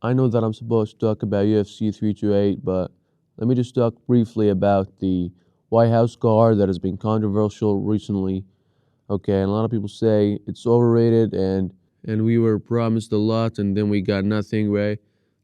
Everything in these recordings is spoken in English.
I know that I'm supposed to talk about UFC 328, but let me just talk briefly about the White House card that has been controversial recently. Okay, and a lot of people say it's overrated and we were promised a lot and then we got nothing, right?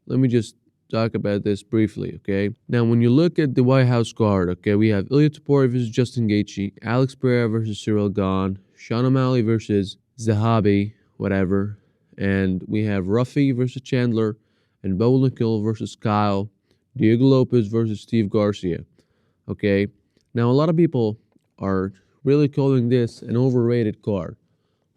Let me just talk about this briefly, okay? Now, when you look at the White House card, okay, we have Ilya Tapori versus Justin Gaethje, Alex Pereira versus Cyril Gane, Sean O'Malley versus Zahabi, whatever, and we have Ruffy versus Chandler, and Bo Nickel versus Kyle, Diego Lopez versus Steve Garcia, okay? Now, a lot of people are really calling this an overrated card.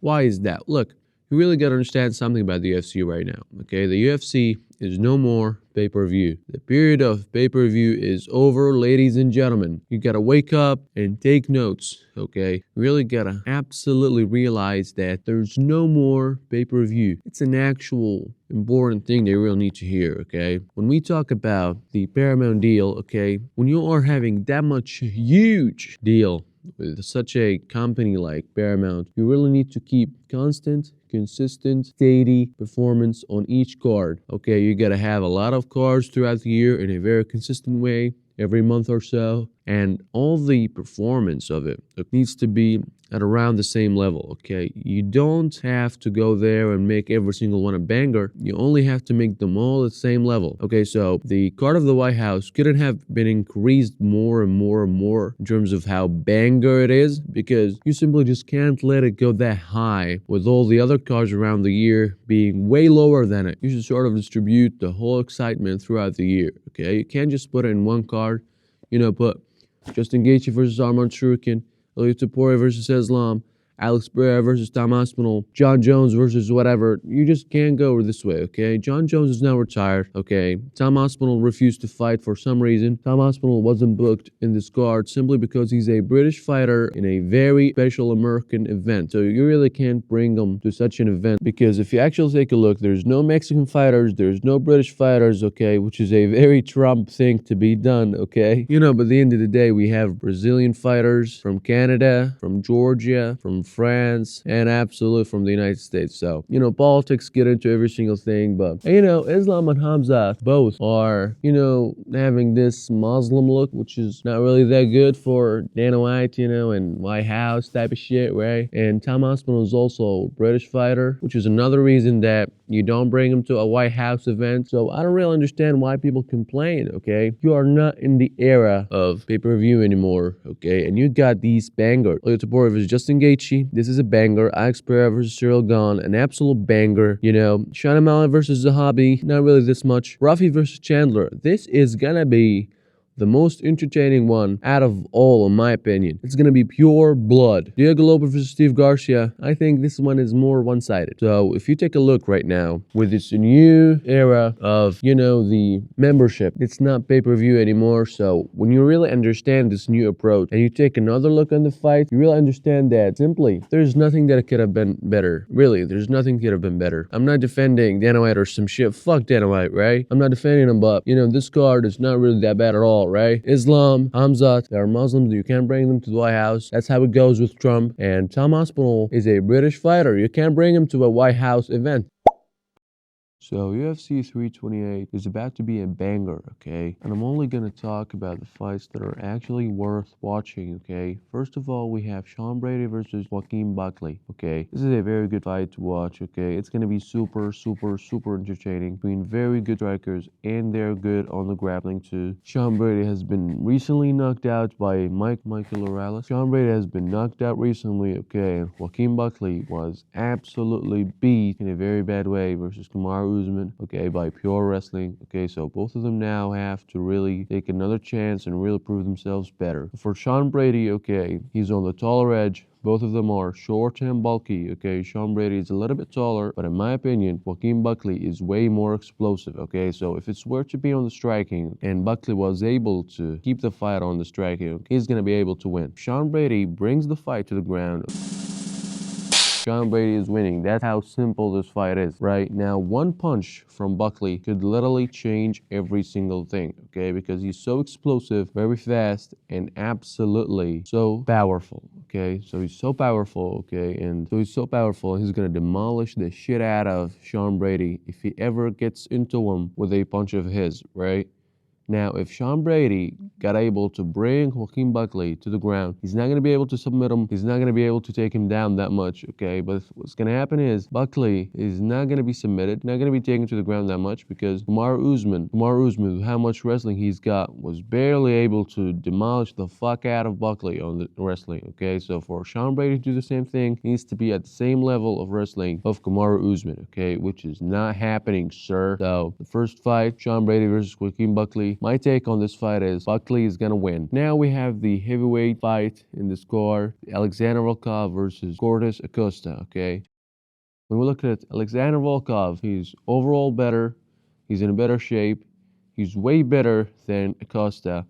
Why is that? Look, you really got to understand something about the UFC right now, okay? The UFC is no more pay-per-view. The period of pay-per-view is over, ladies and gentlemen. You got to wake up and take notes, okay? You really got to absolutely realize that there's no more pay-per-view. It's an actual important thing they really need to hear, okay? When we talk about the Paramount deal, okay, when you are having that much huge deal with such a company like Paramount, you really need to keep constant, consistent, steady performance on each card. Okay, you gotta have a lot of cards throughout the year in a very consistent way, every month or so, and all the performance of it needs to be at around the same level, okay? You don't have to go there and make every single one a banger. You only have to make them all at the same level. Okay, so the card of the White House couldn't have been increased more and more and more in terms of how banger it is, because you simply just can't let it go that high with all the other cards around the year being way lower than it. You should sort of distribute the whole excitement throughout the year, okay? You can't just put it in one card, put Justin Gaethje versus Arman Tsarukyan, Ilya Tapori versus Islam, Alex Pereira versus Tom Aspinall, John Jones versus whatever. You just can't go this way, okay? John Jones is now retired, okay? Tom Aspinall refused to fight for some reason. Tom Aspinall wasn't booked in this card simply because he's a British fighter in a very special American event. So you really can't bring him to such an event, because if you actually take a look, there's no Mexican fighters, there's no British fighters, okay? Which is a very Trump thing to be done, okay? But at the end of the day, we have Brazilian fighters from Canada, from Georgia, from France, and absolutely from the United States. So, politics get into every single thing, but, Islam and Hamza both are, having this Muslim look, which is not really that good for Dana White, and White House type of shit, right? And Tom Aspinall is also a British fighter, which is another reason that you don't bring him to a White House event. So I don't really understand why people complain, okay? You are not in the era of pay-per-view anymore, okay? And you got these bangers. Ilya Tapori versus Justin Gaethje, this is a banger. Alex Pereira versus Cyril Gane, an absolute banger. Sean O'Malley versus Zahabi, not really this much. Ruffy versus Chandler, this is gonna be the most entertaining one out of all, in my opinion. It's going to be pure blood. Diego Lopez versus Steve Garcia, I think this one is more one-sided. So if you take a look right now, with this new era of, the membership, it's not pay-per-view anymore. So when you really understand this new approach and you take another look on the fight, you really understand that simply, there's nothing that could have been better. Really, there's nothing could have been better. I'm not defending Dana White or some shit. Fuck Dana White, right? I'm not defending him, but, this card is not really that bad at all. Right? Islam, Hamza, they are Muslims. You can't bring them to the White House. That's how it goes with Trump. And Tom Aspinall is a British fighter. You can't bring him to a White House event. So UFC 328 is about to be a banger, okay? And I'm only going to talk about the fights that are actually worth watching, okay? First of all, we have Sean Brady versus Joaquin Buckley, okay? This is a very good fight to watch, okay? It's going to be super, super, super entertaining between very good strikers, and they're good on the grappling too. Sean Brady has been recently knocked out by Michael Morales. Sean Brady has been knocked out recently, okay? And Joaquin Buckley was absolutely beat in a very bad way versus Kamaru Usman, okay, by pure wrestling. Okay, so both of them now have to really take another chance and really prove themselves better. For Sean Brady, okay, he's on the taller edge. Both of them are short and bulky, okay? Sean Brady is a little bit taller, but in my opinion, Joaquin Buckley is way more explosive, okay? So if it's were to be on the striking, and Buckley was able to keep the fight on the striking, he's going to be able to win. Sean Brady brings the fight to the ground. Sean Brady is winning. That's how simple this fight is. Right now, one punch from Buckley could literally change every single thing, okay? Because he's so explosive, very fast, and absolutely so powerful, okay? So he's so powerful, okay? And so he's so powerful, he's gonna demolish the shit out of Sean Brady if he ever gets into him with a punch of his, right? Now, if Sean Brady got able to bring Joaquin Buckley to the ground, he's not going to be able to submit him. He's not going to be able to take him down that much, okay? But what's going to happen is Buckley is not going to be submitted, not going to be taken to the ground that much because Kamaru Usman, with how much wrestling he's got, was barely able to demolish the fuck out of Buckley on the wrestling, okay? So for Sean Brady to do the same thing, he needs to be at the same level of wrestling of Kamaru Usman, okay? Which is not happening, sir. So the first fight, Sean Brady versus Joaquin Buckley. My take on this fight is Buckley is gonna win. Now we have the heavyweight fight in the score, Alexander Volkov versus Cortes Acosta, okay? When we look at Alexander Volkov, he's overall better, he's in a better shape, he's way better than Acosta,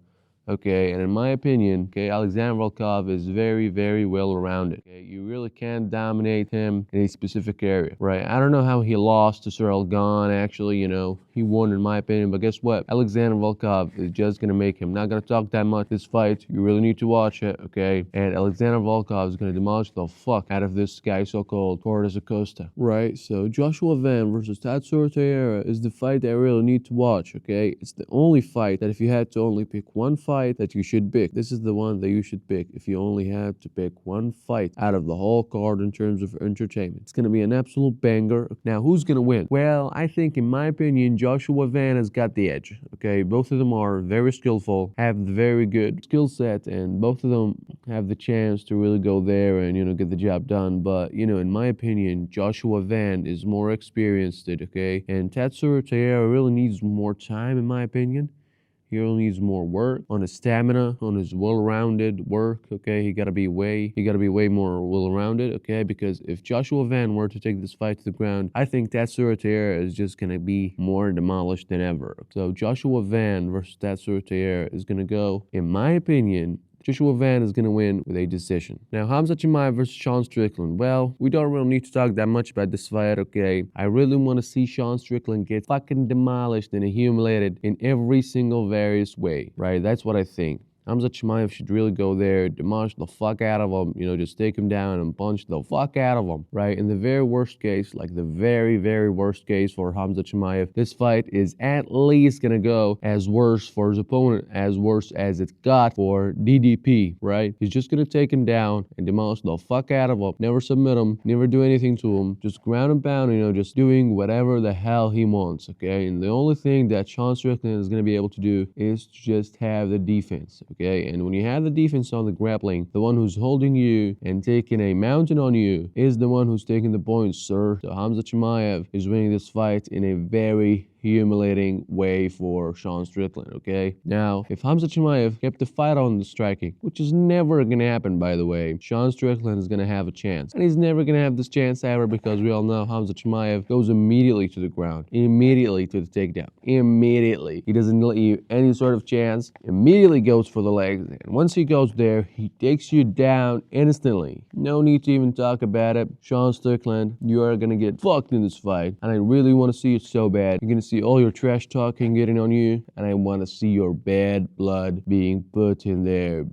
okay? And in my opinion, okay, Alexander Volkov is very, very well-rounded. Okay? You really can't dominate him in a specific area, right? I don't know how he lost to Cyril Gane, actually, you know, he won in my opinion, but guess what? Alexander Volkov is just gonna make him. Not gonna talk that much this fight. You really need to watch it, okay? And Alexander Volkov is gonna demolish the fuck out of this guy so-called Cortes Acosta, right? So Joshua Van versus Tatsuro Taira is the fight that I really need to watch, okay? It's the only fight that if you had to only pick one fight that you should pick, this is the one that you should pick if you only had to pick one fight out of the whole card in terms of entertainment. It's gonna be an absolute banger. Now, who's gonna win? Well, I think in my opinion, Joshua Van has got the edge, okay? Both of them are very skillful, have very good skill set, and both of them have the chance to really go there and, you know, get the job done. But, you know, in my opinion, Joshua Van is more experienced, okay? And Tatsuro Taira really needs more time, in my opinion. He only needs more work on his stamina, on his well-rounded work, okay? He gotta be way more well-rounded, okay? Because if Joshua Van were to take this fight to the ground, I think Tatsuro Taira is just gonna be more demolished than ever. So Joshua Van versus Tatsuro Taira is gonna go, in my opinion, Joshua Van is going to win with a decision. Now, Khamzat Chimaev versus Sean Strickland. Well, we don't really need to talk that much about this fight, okay? I really want to see Sean Strickland get fucking demolished and humiliated in every single various way, right? That's what I think. Khamzat Chimaev should really go there, demolish the fuck out of him, you know, just take him down and punch the fuck out of him, right? In the very worst case, like the very, very worst case for Khamzat Chimaev, this fight is at least gonna go as worse for his opponent, as worse as it got for DDP, right? He's just gonna take him down and demolish the fuck out of him, never submit him, never do anything to him, just ground and pound, you know, just doing whatever the hell he wants, okay? And the only thing that Sean Strickland is gonna be able to do is to just have the defense, okay? And when you have the defense on the grappling, the one who's holding you and taking a mountain on you is the one who's taking the points, sir. So Khamzat Chimaev is winning this fight in a very humiliating way for Sean Strickland, okay? Now, if Khamzat Chimaev kept the fight on the striking, which is never gonna happen, by the way, Sean Strickland is gonna have a chance. And he's never gonna have this chance ever because we all know Khamzat Chimaev goes immediately to the ground, immediately to the takedown, immediately. He doesn't let you any sort of chance, immediately goes for the legs. And once he goes there, he takes you down instantly. No need to even talk about it. Sean Strickland, you are gonna get fucked in this fight. And I really wanna see it so bad. You're gonna see all your trash talking getting on you, and I want to see your bad blood being put in there.